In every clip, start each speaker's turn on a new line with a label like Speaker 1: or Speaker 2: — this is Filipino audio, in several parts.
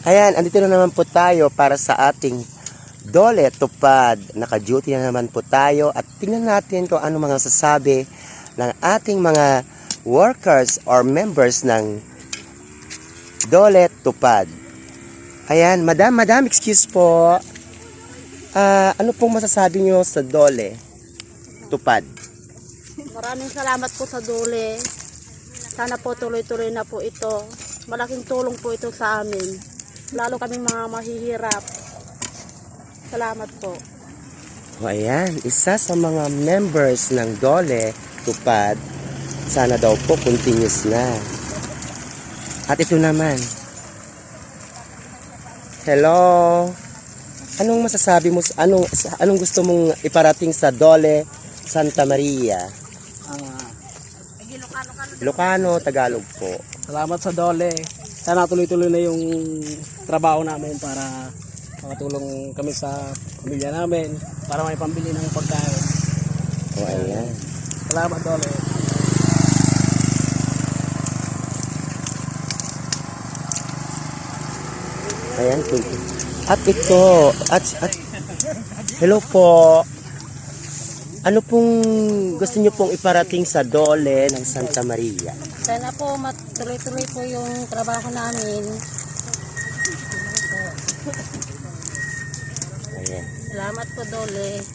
Speaker 1: Ayan, andito na naman po tayo para sa ating Dole Tupad. Naka-duty na naman po tayo at tingnan natin kung ano mga sasabi ng ating mga workers or members ng Dole Tupad. Ayan, madam, excuse po. Ano pong masasabi nyo sa Dole Tupad?
Speaker 2: Maraming salamat po sa Dole. Sana po tuloy-tuloy na po ito. Malaking tulong po ito sa amin. Lalo kaming mga mahihirap. Salamat po.
Speaker 1: O ayan, isa sa mga members ng Dole Tupad. Sana daw po continuous na. At ito naman. Hello. Anong masasabi mo? Anong gusto mong iparating sa Dole Santa Maria? Ilocano, Tagalog po.
Speaker 3: Salamat sa Dole. Sana tuloy-tuloy na yung trabaho namin para makatulong kami sa pamilya namin para may pambili ng pagkain.
Speaker 1: O ayan.
Speaker 3: Salamat Dole.
Speaker 1: Ayan po. At ito, hello po. Ano pong gusto niyo pong iparating sa Dole ng Santa Maria?
Speaker 2: Sana po matuloy-tuloy po yung trabaho namin.
Speaker 1: Ayan.
Speaker 2: Salamat po Dole.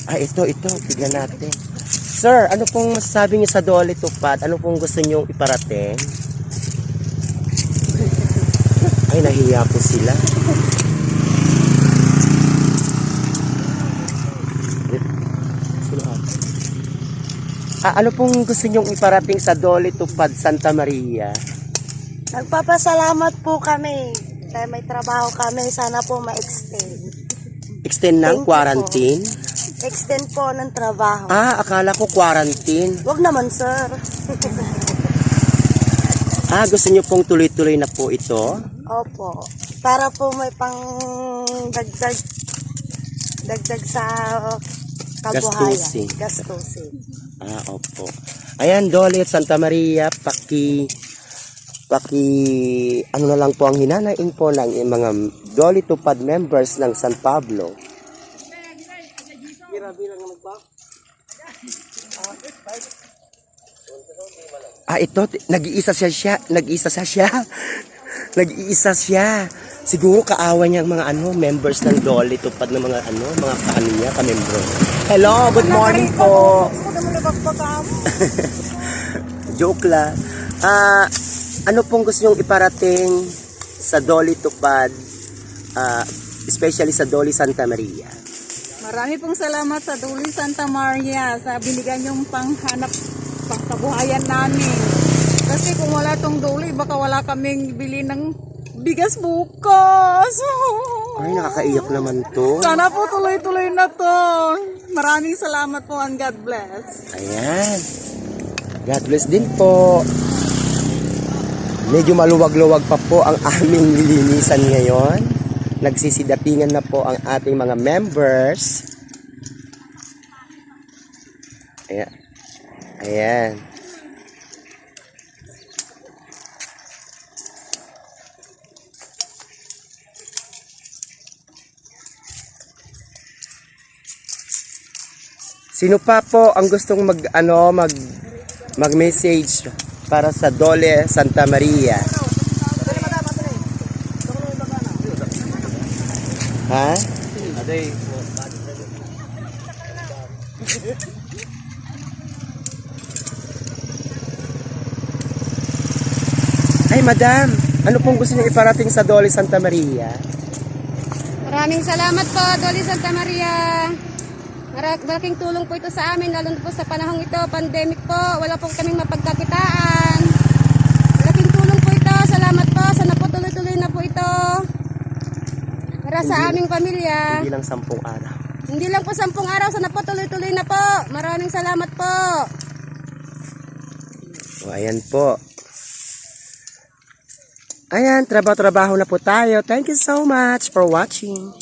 Speaker 1: Ito, tignan natin. Sir, ano pong masasabi niyo sa Dole Tupad? Ano pong gusto niyo iparating? Ay, nahiya po sila. Ano pong gusto niyong iparating sa Dole Tupad Santa Maria?
Speaker 4: Nagpapasalamat po kami dahil may trabaho kami. Sana po ma-extend.
Speaker 1: Extend ng
Speaker 4: Thank you
Speaker 1: quarantine?
Speaker 4: Extend po ng trabaho.
Speaker 1: Akala ko quarantine.
Speaker 4: Wag naman, sir.
Speaker 1: Gusto niyo pong tuloy-tuloy na po ito?
Speaker 4: Opo. Para po may pang dagdag sa kabuhayan. Gastusin.
Speaker 1: Opo. Ayan, Dole at Santa Maria, ano na lang po ang hinanain po ng mga Dole Tupad members ng San Pablo. Ito, nag-iisa siya. Siguro kaawa niya ang mga members ng Dole Tupad ng mga mga niya, ka-membro. Hello, good morning po. Joke lang. Ano pong gusto niyong iparating sa Dole Tupad, especially sa Dole Santa Maria?
Speaker 5: Marami pong salamat sa Dole Santa Maria sa binigyan yung panghanap pangkabuhayan namin. Kasi kung wala tong Dole, baka wala kaming bili ng bigas bukas.
Speaker 1: Ay, nakakaiyak naman to.
Speaker 5: Sana po tuloy-tuloy na to. Maraming salamat po and God bless.
Speaker 1: Ayan. God bless din po. Medyo maluwag-luwag pa po ang aming lilinisan ngayon. Nagsisidatingan na po ang ating mga members. Ayan. Ayan. Sino pa po ang gustong mag-message para sa Dole Santa Maria? Ha? Ay, madam, ano pong gusto niyo iparating sa Dole Santa Maria?
Speaker 6: Maraming salamat po, Dole Santa Maria. Malaking tulong po ito sa amin, lalo na po sa panahong ito, pandemic po. Wala po kaming mapagkakitaan. Malaking tulong po ito. Salamat po. Sana po tuloy-tuloy na po ito. Para sa aming pamilya.
Speaker 1: Hindi lang 10 araw.
Speaker 6: Hindi lang po 10 araw. Sana po tuloy-tuloy na po. Maraming salamat po.
Speaker 1: Ayan po. Ayan, trabaho na po tayo. Thank you so much for watching.